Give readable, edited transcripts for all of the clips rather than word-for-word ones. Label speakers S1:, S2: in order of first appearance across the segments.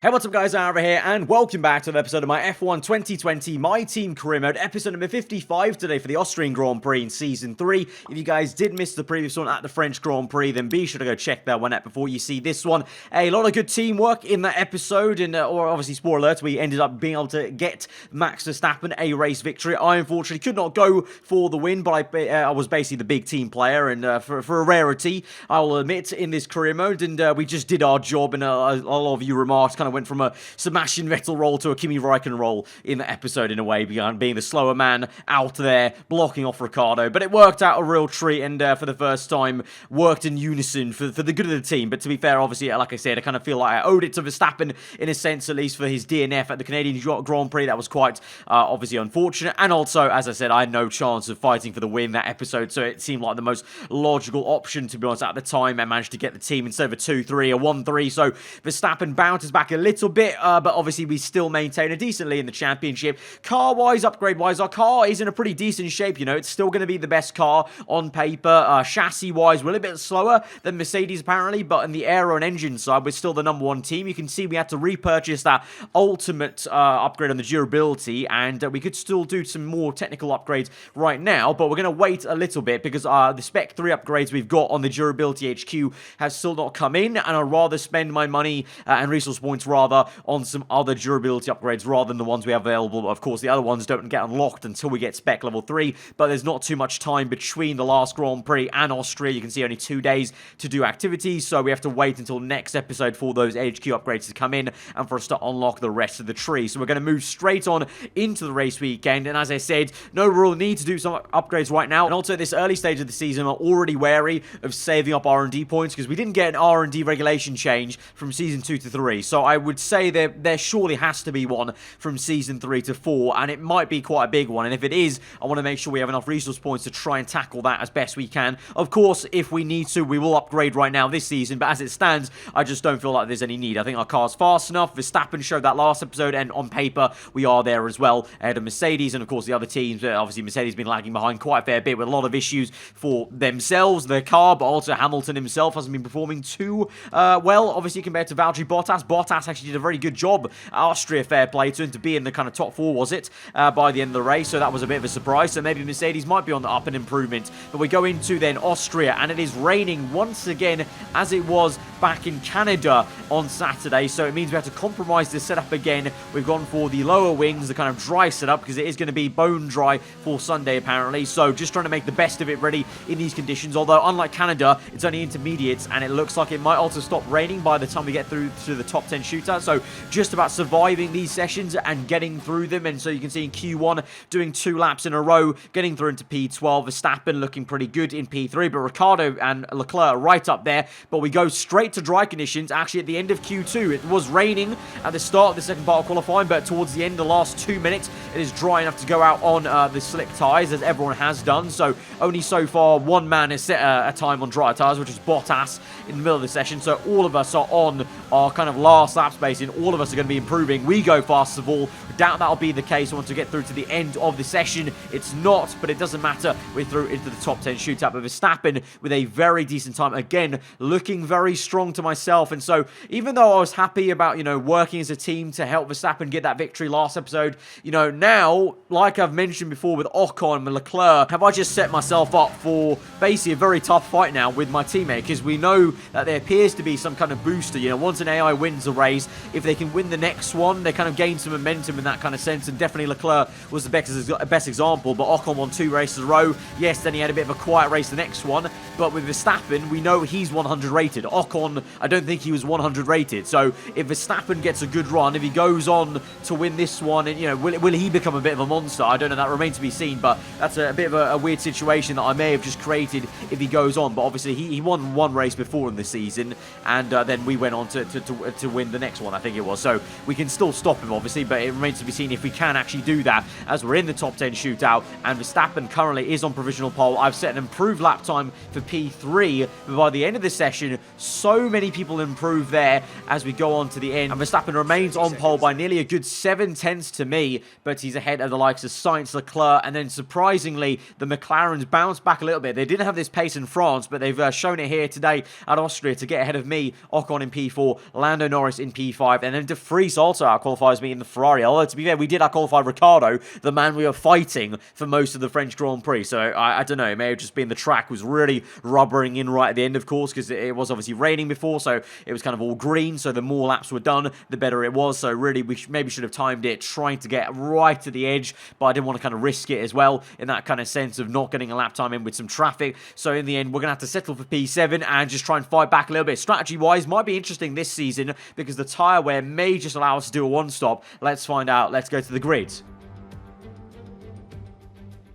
S1: Hey, what's up guys, aarava here, and welcome back to an episode of my F1 2020 My Team Career Mode, episode number 55 today for the Austrian Grand Prix in Season 3. If you guys did miss the previous one at the French Grand Prix, then be sure to go check that one out before you see this one. A lot of good teamwork in that episode, and or obviously, spoiler alert, we ended up being able to get Max Verstappen a race victory. I unfortunately could not go for the win, but I was basically the big team player, and for a rarity, I'll admit, in this career mode, and we just did our job, and a lot of you remarked kind of went from a Sebastian Vettel role to a Kimi Räikkönen role in the episode in a way, being the slower man out there blocking off Ricciardo. But it worked out a real treat, and for the first time worked in unison for the good of the team. But to be fair, obviously, like I said, I kind of feel like I owed it to Verstappen in a sense, at least for his DNF at the Canadian Grand Prix. That was quite obviously unfortunate, and also, as I said, I had no chance of fighting for the win that episode, so it seemed like the most logical option, to be honest, at the time. I managed to get the team instead of a 2-3, a 1-3, so Verstappen bounces back a little bit, but obviously we still maintain a decently in the championship. Car-wise, upgrade-wise, our car is in a pretty decent shape, you know. It's still going to be the best car on paper. Chassis-wise, we're a little bit slower than Mercedes, apparently, but in the aero and engine side, we're still the #1 team. You can see we had to repurchase that ultimate upgrade on the durability, and we could still do some more technical upgrades right now, but we're going to wait a little bit because the Spec 3 upgrades we've got on the durability HQ has still not come in, and I'd rather spend my money and resource points rather on some other durability upgrades rather than the ones we have available. Of course, the other ones don't get unlocked until we get Spec level 3, but there's not too much time between the last Grand Prix and Austria. You can see only 2 days to do activities, so we have to wait until next episode for those HQ upgrades to come in and for us to unlock the rest of the tree. So we're going to move straight on into the race weekend, and as I said, no real need to do some upgrades right now. And also at this early stage of the season, I'm already wary of saving up R&D points because we didn't get an R&D regulation change from Season 2 to 3, so I would say there surely has to be one from Season 3 to 4, and it might be quite a big one, and if it is, I want to make sure we have enough resource points to try and tackle that as best we can. Of course, if we need to, we will upgrade right now this season, but as it stands, I just don't feel like there's any need. I think our car's fast enough. Verstappen showed that last episode, and on paper, we are there as well, ahead of Mercedes, and of course the other teams. Obviously, Mercedes has been lagging behind quite a fair bit with a lot of issues for themselves, their car, but also Hamilton himself hasn't been performing too well, obviously, compared to Valtteri Bottas. Bottas actually did a very good job at Austria, fair play to him, to be in the kind of top 4, was it, by the end of the race, so that was a bit of a surprise. So maybe Mercedes might be on the up and improvement. But we go into then Austria, and it is raining once again, as it was back in Canada on Saturday, so it means we have to compromise the setup again. We've gone for the lower wings, the kind of dry setup, because it is going to be bone dry for Sunday apparently, so just trying to make the best of it ready in these conditions, although unlike Canada, it's only intermediates, and it looks like it might also stop raining by the time we get through to the top 10 shootout, so just about surviving these sessions and getting through them. And so you can see in Q1 doing 2 laps in a row, getting through into P12. Verstappen looking pretty good in P3, but Ricciardo and Leclerc are right up there. But we go straight to dry conditions actually at the end of Q2. It was raining at the start of the second part of qualifying, but towards the end, the last 2 minutes, it is dry enough to go out on the slick tyres, as everyone has done. So only so far one man has set a time on dry tyres, which is Bottas in the middle of the session. So all of us are on our kind of last lap space, and all of us are going to be improving. We go fast of all. Doubt that'll be the case once we get through to the end of the session. It's not, but it doesn't matter. We're through into the top 10 shootout. But Verstappen with a very decent time. Again, looking very strong to myself. And so even though I was happy about, you know, working as a team to help Verstappen get that victory last episode, you know, now, like I've mentioned before with Ocon and Leclerc, have I just set myself up for basically a very tough fight now with my teammate? Because we know that there appears to be some kind of booster. You know, once an AI wins a race, if they can win the next one, they kind of gain some momentum in that kind of sense, and definitely Leclerc was the best example. But Ocon won 2 races in a row. Yes, then he had a bit of a quiet race the next one, but with Verstappen, we know he's 100 rated. Ocon, I don't think he was 100 rated. So if Verstappen gets a good run, if he goes on to win this one, and you know, will he become a bit of a monster? I don't know, that remains to be seen, but that's a bit of a weird situation that I may have just created if he goes on. But obviously he won 1 race before in the season, and then we went on to win the next one, I think it was. So we can still stop him, obviously, but it remains to be seen if we can actually do that, as we're in the top 10 shootout, and Verstappen currently is on provisional pole. I've set an improved lap time for P3, but by the end of the session, so so many people improve there as we go on to the end. And Verstappen remains on pole by nearly a good 7/10 to me, but he's ahead of the likes of Sainz, Leclerc, and then surprisingly, the McLarens bounced back a little bit. They didn't have this pace in France, but they've shown it here today at Austria to get ahead of me. Ocon in P4, Lando Norris in P5, and then De Vries also out-qualifies me in the Ferrari. Although, to be fair, we did out-qualify Ricciardo, the man we were fighting for most of the French Grand Prix. So, I don't know, it may have just been the track was really rubbering in right at the end, of course, because it was obviously raining before, so it was kind of all green, so the more laps were done, the better it was. So, really, we maybe should have timed it, trying to get right to the edge, but I didn't want to kind of risk it as well, in that kind of sense of not getting a lap time in with some traffic. So, in the end, we're going to have to settle for P7 and just try and fight back a little bit. Strategy-wise, might be interesting this season, because the tyre wear may just allow us to do a one-stop. Let's find out. Let's go to the grid.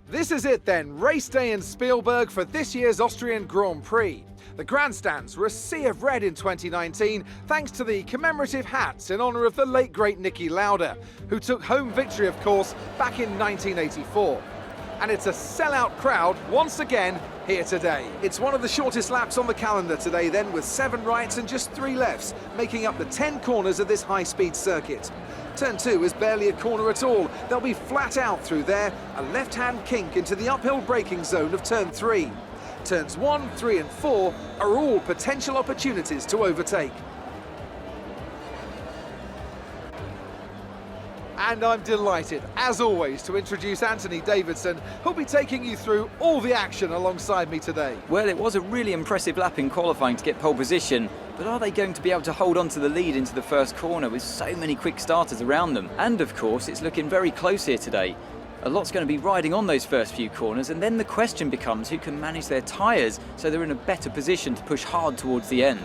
S2: This is it then, race day in Spielberg for this year's Austrian Grand Prix. The grandstands were a sea of red in 2019 thanks to the commemorative hats in honour of the late great Niki Lauda, who took home victory of course back in 1984. And it's a sellout crowd once again here today. It's one of the shortest laps on the calendar today then, with 7 rights and just 3 lefts, making up the 10 corners of this high-speed circuit. Turn 2 is barely a corner at all. They'll be flat out through there, a left-hand kink into the uphill braking zone of turn 3. Turns 1, 3 and 4 are all potential opportunities to overtake. And I'm delighted, as always, to introduce Anthony Davidson, who'll be taking you through all the action alongside me today.
S3: Well, it was a really impressive lap in qualifying to get pole position, but are they going to be able to hold on to the lead into the first corner with so many quick starters around them? And of course, it's looking very close here today. A lot's going to be riding on those first few corners, and then the question becomes who can manage their tyres so they're in a better position to push hard towards the end.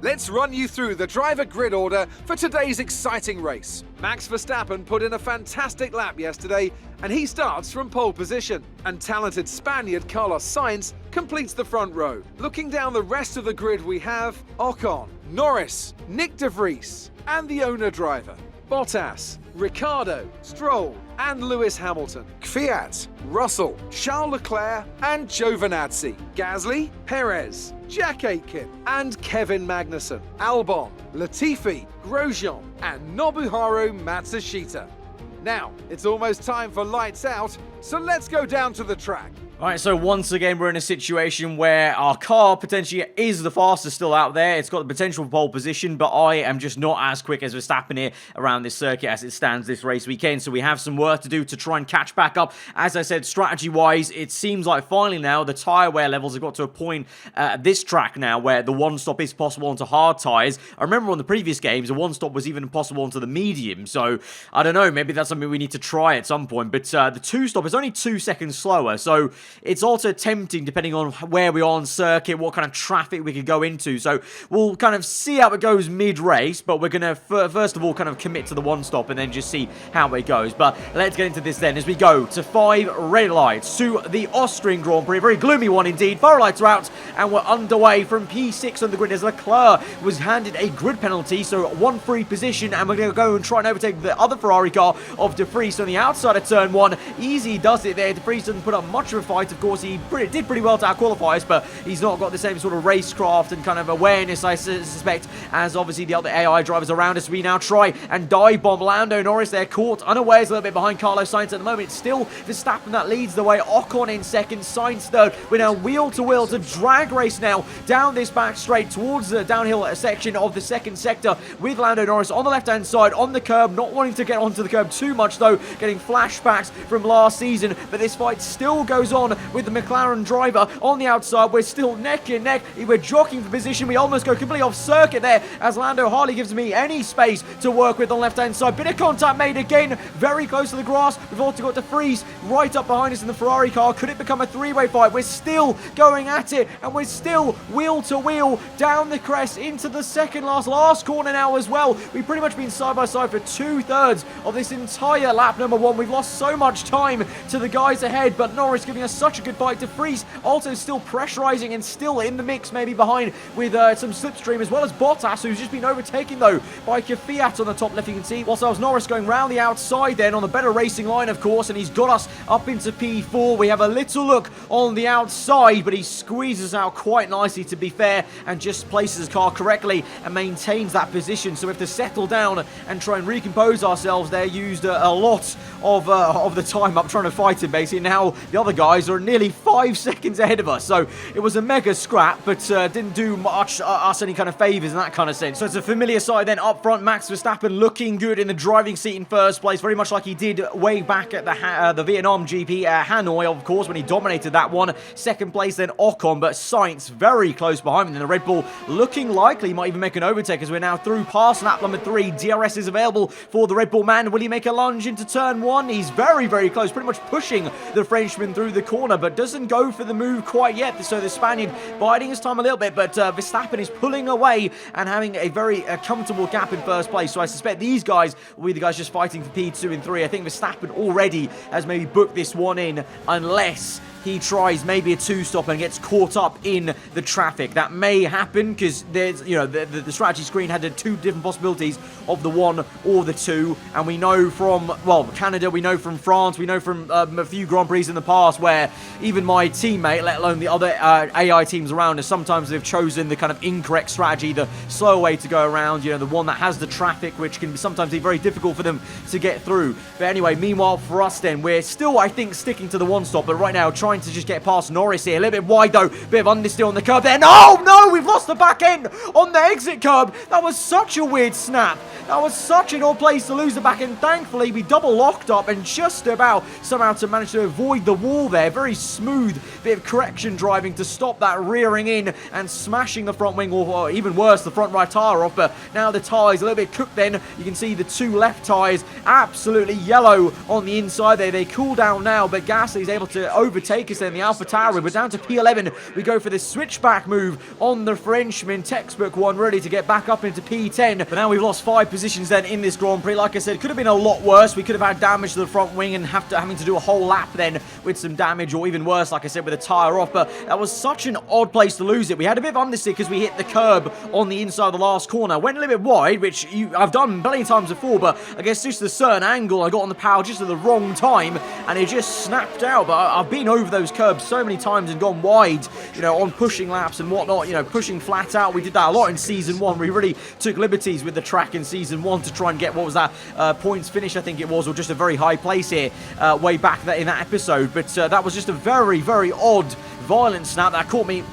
S2: Let's run you through the driver grid order for today's exciting race. Max Verstappen put in a fantastic lap yesterday, and he starts from pole position. And talented Spaniard Carlos Sainz completes the front row. Looking down the rest of the grid, we have Ocon, Norris, Nick De Vries, and the owner driver, Bottas, Ricciardo, Stroll, and Lewis Hamilton, Kvyat, Russell, Charles Leclerc, and Giovinazzi, Gasly, Perez, Jack Aitken, and Kevin Magnussen, Albon, Latifi, Grosjean, and Nobuharu Matsushita. Now, it's almost time for lights out, so let's go down to the track.
S1: Alright, so once again, we're in a situation where our car potentially is the fastest still out there. It's got the potential for pole position, but I am just not as quick as Verstappen here around this circuit as it stands this race weekend. So we have some work to do to try and catch back up. As I said, strategy-wise, it seems like finally now the tyre wear levels have got to a point at this track now where the one-stop is possible onto hard tyres. I remember on the previous games, a one-stop was even possible onto the medium. So, I don't know, maybe that's something we need to try at some point. But the two-stop is only 2 seconds slower, so it's also tempting depending on where we are on circuit, what kind of traffic we could go into. So we'll kind of see how it goes mid-race, but we're going to first of all kind of commit to the one-stop and then just see how it goes. But let's get into this then as we go to 5 red lights to the Austrian Grand Prix. A very gloomy one indeed. Fire lights are out and we're underway from P6 on the grid as Leclerc was handed a grid penalty, so 1 free position, and we're going to go and try and overtake the other Ferrari car of De Vries on the outside of turn 1. Easy does it there. De Vries doesn't put up much of a fight. Of course, he did pretty well to out-qualify us, but he's not got the same sort of racecraft and kind of awareness, I suspect, as obviously the other AI drivers around us. We now try and dive bomb Lando Norris. They're caught unawares a little bit behind Carlos Sainz at the moment. It's still Verstappen that leads the way. Ocon in second, Sainz third. We're now wheel-to-wheel to drag race now down this back straight towards the downhill section of the second sector with Lando Norris on the left-hand side on the curb, not wanting to get onto the curb too much though, getting flashbacks from last season, but this fight still goes on with the McLaren driver on the outside. We're still neck and neck. We're jockeying for position. We almost go completely off circuit there as Lando hardly gives me any space to work with on the left-hand side. Bit of contact made again, very close to the grass. We've also got De Vries right up behind us in the Ferrari car. Could it become a 3-way fight? We're still going at it, and we're still wheel to wheel down the crest into the second last corner now as well. We've pretty much been side by side for 2/3 of this entire lap number 1. We've lost so much time to the guys ahead, but Norris giving us such a good fight to Prix. Also still pressurizing and still in the mix, maybe behind with some slipstream, as well as Bottas, who's just been overtaken though by Kvyat on the top left, you can see. Whilst I was Norris going round the outside then on the better racing line, of course, and he's got us up into P4. We have a little look on the outside, but he squeezes out quite nicely, to be fair, and just places his car correctly and maintains that position. So we have to settle down and try and recompose ourselves there. Used a lot of the time up trying to fight him, basically. Now the other guys are nearly 5 seconds ahead of us, so it was a mega scrap, but didn't do much us any kind of favours in that kind of sense. So it's a familiar side then up front. Max Verstappen looking good in the driving seat in first place, very much like he did way back at the Vietnam GP, Hanoi, of course, when he dominated that one. Second place then Ocon, but Sainz very close behind him. And the Red Bull looking likely might even make an overtake, as we're now through past lap number 3. DRS is available for the Red Bull man. Will he make a lunge into turn 1? He's very, very close, pretty much pushing the Frenchman through the corner, but doesn't go for the move quite yet. So the Spaniard biding his time a little bit, but Verstappen is pulling away and having a very comfortable gap in first place. So I suspect these guys will be the guys just fighting for P2 and 3. I think Verstappen already has maybe booked this one in, unless he tries maybe a two-stop and gets caught up in the traffic. That may happen, because there's, you know, the strategy screen had 2 different possibilities of the 1 or the 2, and we know from, well, Canada, we know from France, we know from a few Grand Prix in the past where even my teammate, let alone the other AI teams around us, sometimes they've chosen the kind of incorrect strategy, the slower way to go around, you know, the one that has the traffic, which can sometimes be very difficult for them to get through. But anyway, meanwhile for us then, we're still, I think, sticking to the 1 stop, but right now trying to just get past Norris here. A little bit wide though, bit of understeer on the curb there. Oh no, we've lost the back end on the exit curb. That was such a weird snap. That was such an odd place to lose the back end. Thankfully, we double locked up and just about somehow to manage to avoid the wall there. Very smooth bit of correction driving to stop that rearing in and smashing the front wing, or even worse, the front right tyre off. But now the tyres a little bit cooked then. You can see the 2 left tyres absolutely yellow on the inside there. They cool down now, but Gasly is able to overtake us then. The Alpha Tauri, we're down to P11. We go for the switchback move on the Frenchman, textbook one, really, to get back up into P10. But now we've lost 5 positions then in this Grand Prix. Like I said, could have been a lot worse. We could have had damage to the front wing and having to do a whole lap then with some damage, or even worse, like I said, with a tyre off. But that was such an odd place to lose it. We had a bit of understeer because we hit the curb on the inside of the last corner. Went a little bit wide, which I've done plenty of times before, but I guess just a certain angle, I got on the power just at the wrong time, and it just snapped out. But I've been over those curbs so many times and gone wide, you know, on pushing laps and whatnot, you know, pushing flat out. We did that a lot in Season 1. We really took liberties with the track in Season 1 to try and get, what was that, points finish, I think it was, or just a very high place here way back in that episode. But that was just a very, very odd, violent snap that caught me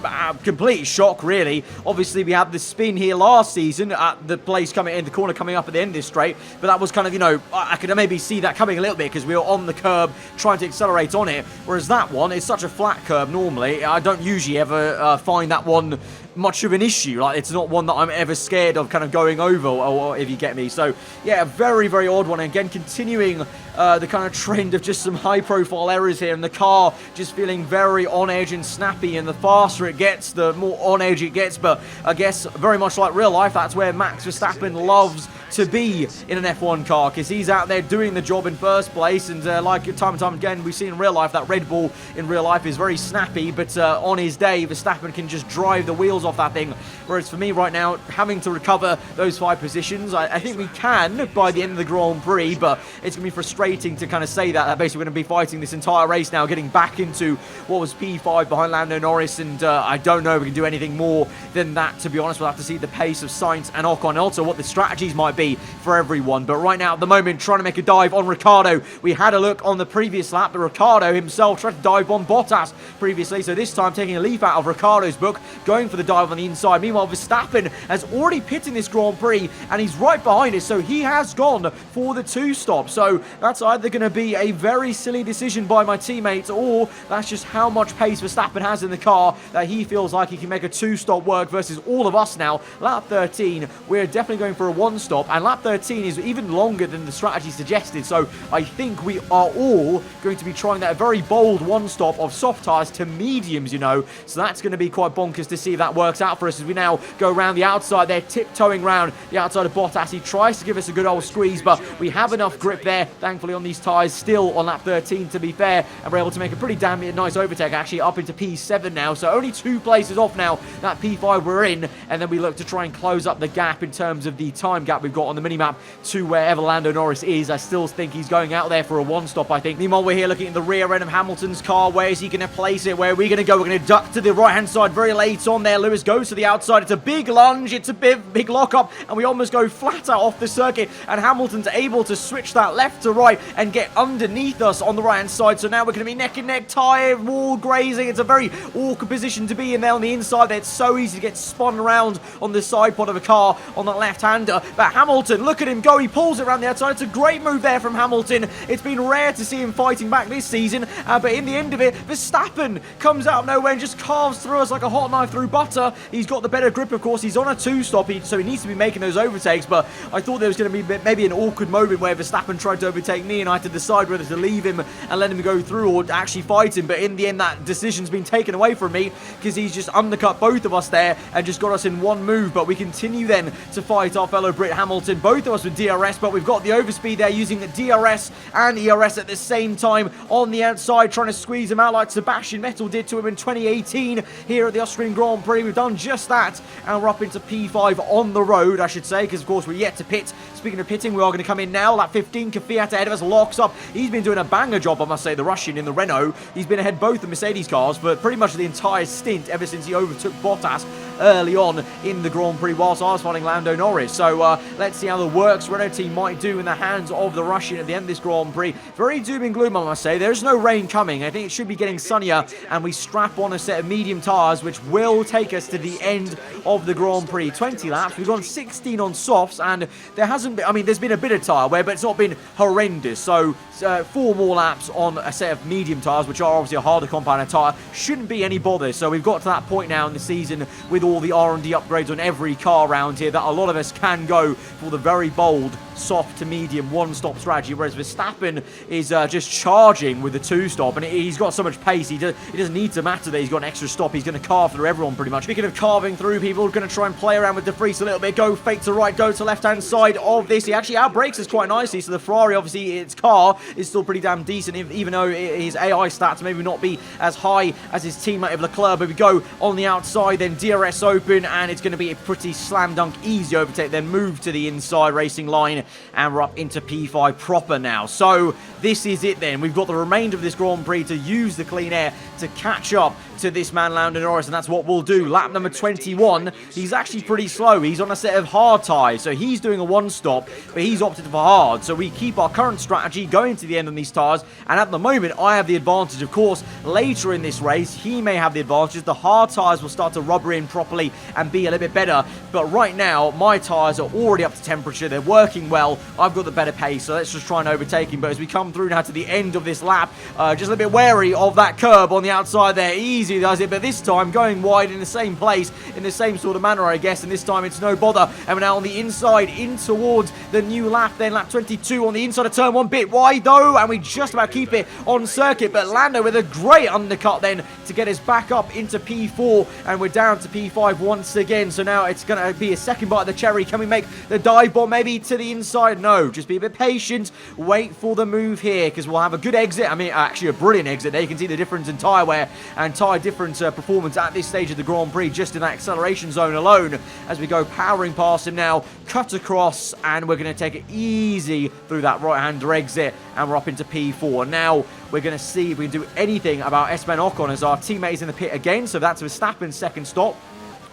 S1: complete shock, really. Obviously, we had the spin here last season at the place coming in the corner coming up at the end of this straight, but that was kind of, you know, I could maybe see that coming a little bit because we were on the curb trying to accelerate on it, whereas that one is such a flat curb normally. I don't usually ever find that one much of an issue. Like, it's not one that I'm ever scared of kind of going over, or if you get me. So yeah, a very, very odd one. Again, continuing the kind of trend of just some high profile errors here, and the car just feeling very on edge and snappy, and the faster it gets, the more on edge it gets. But I guess very much like real life, that's where Max Verstappen loves to be in an F1 car, because he's out there doing the job in first place. And like time and time again, we've seen in real life that Red Bull in real life is very snappy, but on his day, Verstappen can just drive the wheels off that thing. Whereas for me right now, having to recover those 5 positions, I think we can by the end of the Grand Prix, but it's going to be frustrating to kind of say that basically we're going to be fighting this entire race now, getting back into what was P5 behind Lando Norris, and I don't know if we can do anything more than that, to be honest. We'll have to see the pace of Sainz and Ocon, and also what the strategies might be for everyone. But right now, at the moment, trying to make a dive on Ricciardo. We had a look on the previous lap, but Ricciardo himself tried to dive on Bottas previously, so this time taking a leaf out of Ricciardo's book, going for the dive on the inside. Meanwhile, Verstappen has already pitted in this Grand Prix, and he's right behind us, so he has gone for the 2-stop. So that's either going to be a very silly decision by my teammates, or that's just how much pace Verstappen has in the car that he feels like he can make a 2-stop work versus all of us now. Lap 13, we're definitely going for a 1-stop, and lap 13 is even longer than the strategy suggested, so I think we are all going to be trying that very bold one-stop of soft tyres to mediums, you know, so that's going to be quite bonkers to see if that works out for us as we now go around the outside. They're tiptoeing around the outside of Bottas. He tries to give us a good old squeeze, but we have enough grip there, thankfully, on these tyres still on lap 13, to be fair, and we're able to make a pretty damn nice overtake, actually, up into P7 now, so only 2 places off now, that P5 we're in, and then we look to try and close up the gap in terms of the time gap we've got on the minimap to wherever Lando Norris is. I still think he's going out there for a one-stop, I think. Meanwhile, we're here looking at the rear end of Hamilton's car. Where is he going to place it? Where are we going to go? We're going to duck to the right-hand side very late on there. Lewis goes to the outside. It's a big lunge. It's a big lock-up, and we almost go flat out off the circuit, and Hamilton's able to switch that left to right and get underneath us on the right-hand side, so now we're going to be neck and neck, tyre wall grazing. It's a very awkward position to be in there on the inside there. It's so easy to get spun around on the side pod of a car on that left-hander, but Hamilton, look at him go. He pulls it around the outside. It's a great move there from Hamilton. It's been rare to see him fighting back this season, but in the end of it, Verstappen comes out of nowhere and just carves through us like a hot knife through butter. He's got the better grip, of course. He's on a 2-stop, so he needs to be making those overtakes, but I thought there was going to be maybe an awkward moment where Verstappen tried to overtake me and I had to decide whether to leave him and let him go through or actually fight him, but in the end that decision's been taken away from me because he's just undercut both of us there and just got us in one move. But we continue then to fight our fellow Brit Hamilton, both of us with DRS, but we've got the overspeed there using the DRS and ERS at the same time on the outside, trying to squeeze him out like Sebastian Vettel did to him in 2018 here at the Austrian Grand Prix. We've done just that, and we're up into P5 on the road, I should say, because of course we're yet to pit. Speaking of pitting, we are going to come in now. Lap 15, Kvyat ahead of us, locks up. He's been doing a banger job, I must say, the Russian in the Renault. He's been ahead both the Mercedes cars for pretty much the entire stint ever since he overtook Bottas early on in the Grand Prix whilst I was fighting Lando Norris. So let's see how the works Renault team might do in the hands of the Russian at the end of this Grand Prix. Very doom and gloom, I must say. There's no rain coming. I think it should be getting sunnier, and we strap on a set of medium tyres, which will take us to the end of the Grand Prix. 20 laps. We've gone 16 on softs, and there hasn't been, I mean, there's been a bit of tyre wear, but it's not been horrendous. So 4 more laps on a set of medium tyres, which are obviously a harder compound tyre, shouldn't be any bother. So we've got to that point now in the season with all the R&D upgrades on every car around here that a lot of us can go for the very bold soft to medium one-stop strategy, whereas Verstappen is just charging with the 2-stop, and he's got so much pace, he doesn't need to matter that he's got an extra stop. He's going to carve through everyone pretty much. Speaking of carving through people, we're going to try and play around with De Vries a little bit, go fake to right, go to left-hand side of this. He actually outbrakes us quite nicely, so the Ferrari, obviously, its car is still pretty damn decent, even though his AI stats maybe not be as high as his teammate of Leclerc, but we go on the outside, then DRS open, and it's going to be a pretty slam dunk easy overtake, then move to the inside racing line, and we're up into P5 proper now. So this is it then. We've got the remainder of this Grand Prix to use the clean air to catch up to this man Lando Norris, and that's what we'll do. Lap number 21, he's actually pretty slow. He's on a set of hard tyres, so he's doing a one-stop, but he's opted for hard. So we keep our current strategy going to the end on these tyres, and at the moment, I have the advantage. Of course, later in this race, he may have the advantage. The hard tyres will start to rubber in properly and be a little bit better, but right now, my tyres are already up to temperature. They're working well. I've got the better pace, so let's just try and overtake him. But as we come through now to the end of this lap, just a little bit wary of that curb on the outside there. Easy does it, but this time going wide in the same place, in the same sort of manner, I guess, and this time it's no bother. And we're now on the inside, in towards the new lap, then lap 22 on the inside of turn 1, bit wide though, and we just about keep it on circuit, but Lando with a great undercut then to get us back up into P4, and we're down to P5 once again. So now it's going to be a second bite of the cherry. Can we make the dive bomb maybe to the inside? No, just be a bit patient, wait for the move here, because we'll have a good exit. I mean, actually a brilliant exit there. You can see the difference in tyre wear and tyre difference performance at this stage of the Grand Prix, just in that acceleration zone alone, as we go powering past him now, cut across, and we're going to take it easy through that right-hander exit, and we're up into P4. Now we're going to see if we can do anything about Esteban Ocon, as our teammate is in the pit again, so that's Verstappen's second stop.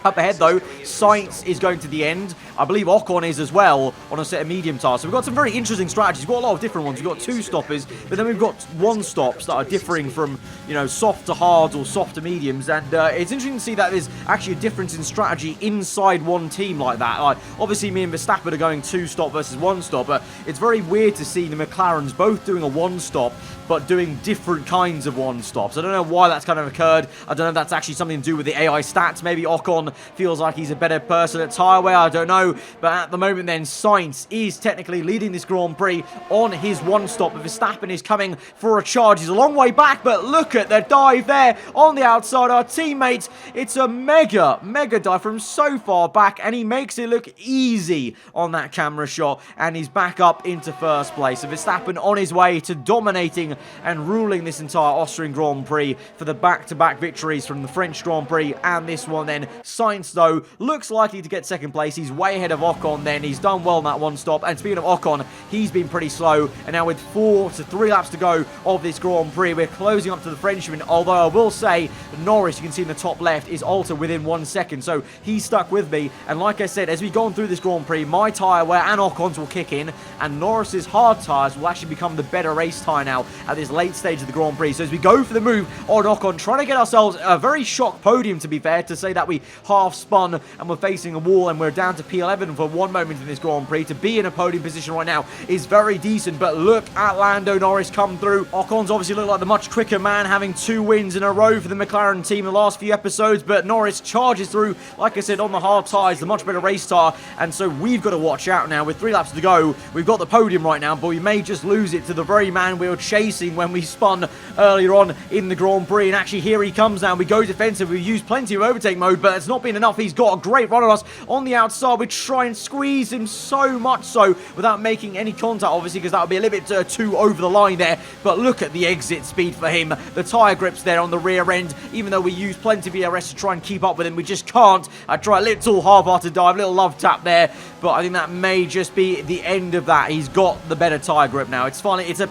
S1: Up ahead, though, Sainz is going to the end. I believe Ocon is as well on a set of medium tyres. So we've got some very interesting strategies. We've got a lot of different ones. We've got 2-stoppers, but then we've got 1-stops that are differing from, you know, soft to hards or soft to mediums. And it's interesting to see that there's actually a difference in strategy inside one team like that. Like, obviously, me and Verstappen are going 2-stop versus 1-stop, but it's very weird to see the McLarens both doing a 1-stop, but doing different kinds of 1-stops. I don't know why that's kind of occurred. I don't know if that's actually something to do with the AI stats. Maybe Ocon Ocon feels like he's a better person at tyre wear, I don't know. But at the moment then, Sainz is technically leading this Grand Prix on his one stop. Verstappen is coming for a charge. He's a long way back, but look at the dive there on the outside. Our teammate, it's a mega dive from so far back, and he makes it look easy on that camera shot, and he's back up into first place. So Verstappen on his way to dominating and ruling this entire Austrian Grand Prix for the back-to-back victories from the French Grand Prix and this one then. Sainz, though, looks likely to get second place. He's way ahead of Ocon then. He's done well in that one stop. And speaking of Ocon, he's been pretty slow. And now with 4 to 3 laps to go of this Grand Prix, we're closing up to the Frenchman. Although I will say, Norris, you can see in the top left, is altered within 1 second. So he's stuck with me. And like I said, as we go on through this Grand Prix, my tyre wear and Ocon's will kick in. And Norris's hard tyres will actually become the better race tyre now at this late stage of the Grand Prix. So as we go for the move on Ocon, trying to get ourselves a very shock podium, to be fair, to say that we half spun and we're facing a wall and we're down to P11 for one moment in this Grand Prix. To be in a podium position right now is very decent, but look at Lando Norris come through. Ocon's obviously looked like the much quicker man, having 2 wins in a row for the McLaren team in the last few episodes, but Norris charges through, like I said, on the hard tyres, the much better race tyre, and so we've got to watch out now. With 3 laps to go, we've got the podium right now, but we may just lose it to the very man we were chasing when we spun earlier on in the Grand Prix. And actually, here he comes now. We go defensive. We've used plenty of overtake mode, but it's not been enough. He's got a great run on us on the outside. We try and squeeze him so much so without making any contact, obviously, because that would be a little bit too over the line there. But look at the exit speed for him. The tyre grips there on the rear end. Even though we use plenty of ERS to try and keep up with him, we just can't. I try a little half-hearted dive, a little love tap there, but I think that may just be the end of that. He's got the better tyre grip now. It's funny. It's a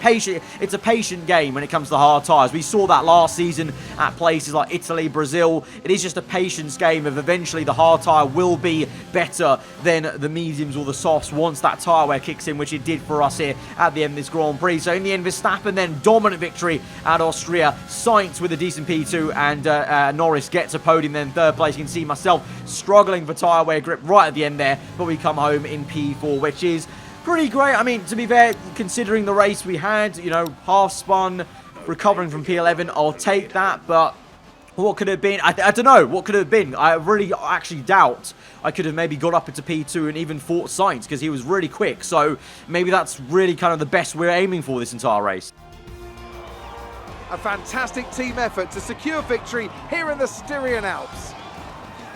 S1: patient game when it comes to hard tyres. We saw that last season at places like Italy, Brazil. It is just a patience game of eventually the hard tyre will be better than the mediums or the softs once that tyre wear kicks in, which it did for us here at the end of this Grand Prix. So in the end, Verstappen then dominant victory at Austria. Sainz with a decent P2, and Norris gets a podium then third place. You can see myself struggling for tyre wear grip right at the end there, but we come home in P4, which is pretty great. I mean, to be fair, considering the race we had, you know, half spun, recovering from P11, I'll take that, but what could it have been? I don't know. What could it have been? I really actually doubt I could have maybe got up into P2 and even fought Sainz, because he was really quick. So maybe that's really kind of the best we're aiming for this entire race.
S2: A fantastic team effort to secure victory here in the Styrian Alps.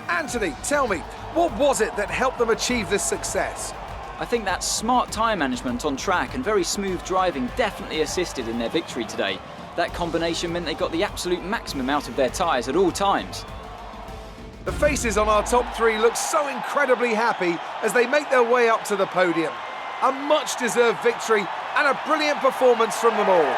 S2: Anthony, tell me, what was it that helped them achieve this success?
S3: I think that smart tyre management on track and very smooth driving definitely assisted in their victory today. That combination meant they got the absolute maximum out of their tyres at all times.
S2: The faces on our top 3 look so incredibly happy as they make their way up to the podium. A much-deserved victory and a brilliant performance from them all.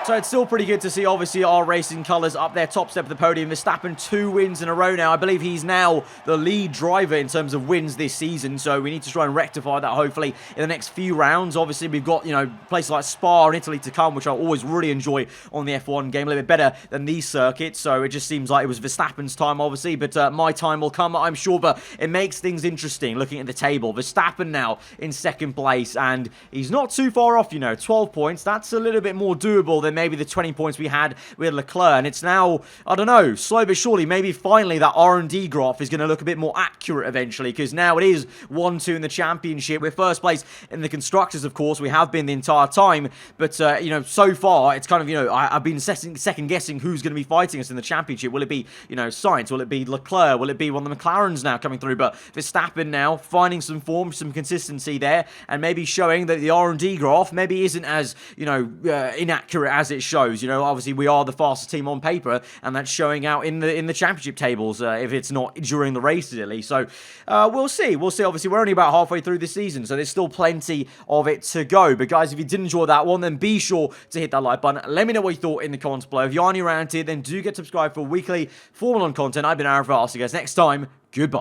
S1: So it's still pretty good to see, obviously, our racing colours up there, top step of the podium. Verstappen 2 wins in a row now. I believe he's now the lead driver in terms of wins this season, so we need to try and rectify that, hopefully, in the next few rounds. Obviously, we've got, you know, places like Spa and Italy to come, which I always really enjoy on the F1 game, a little bit better than these circuits, so it just seems like it was Verstappen's time, obviously, but my time will come, I'm sure, but it makes things interesting looking at the table. Verstappen now in second place, and he's not too far off, you know, 12 points. That's a little bit more doable than maybe the 20 points we had with Leclerc, and it's now, I don't know, slow but surely, maybe finally that R&D graph is going to look a bit more accurate eventually, because now it is 1-2 in the championship. We're first place in the constructors, of course, we have been the entire time, but you know, so far it's kind of, you know, I've been second guessing who's going to be fighting us in the championship. Will it be, you know, Sainz? Will it be Leclerc? Will it be one of the McLarens now coming through? But Verstappen now finding some form, some consistency there, and maybe showing that the R&D graph maybe isn't as, you know, inaccurate as it shows. You know, obviously we are the fastest team on paper, and that's showing out in the championship tables, if it's not during the races at least. So we'll see. Obviously, we're only about halfway through this season, so there's still plenty of it to go. But guys, if you did enjoy that one, then be sure to hit that like button. Let me know what you thought in the comments below. If you are new around here, then do get subscribed for weekly Formula 1 content. I've been aarava. I'll see you guys next time. Goodbye.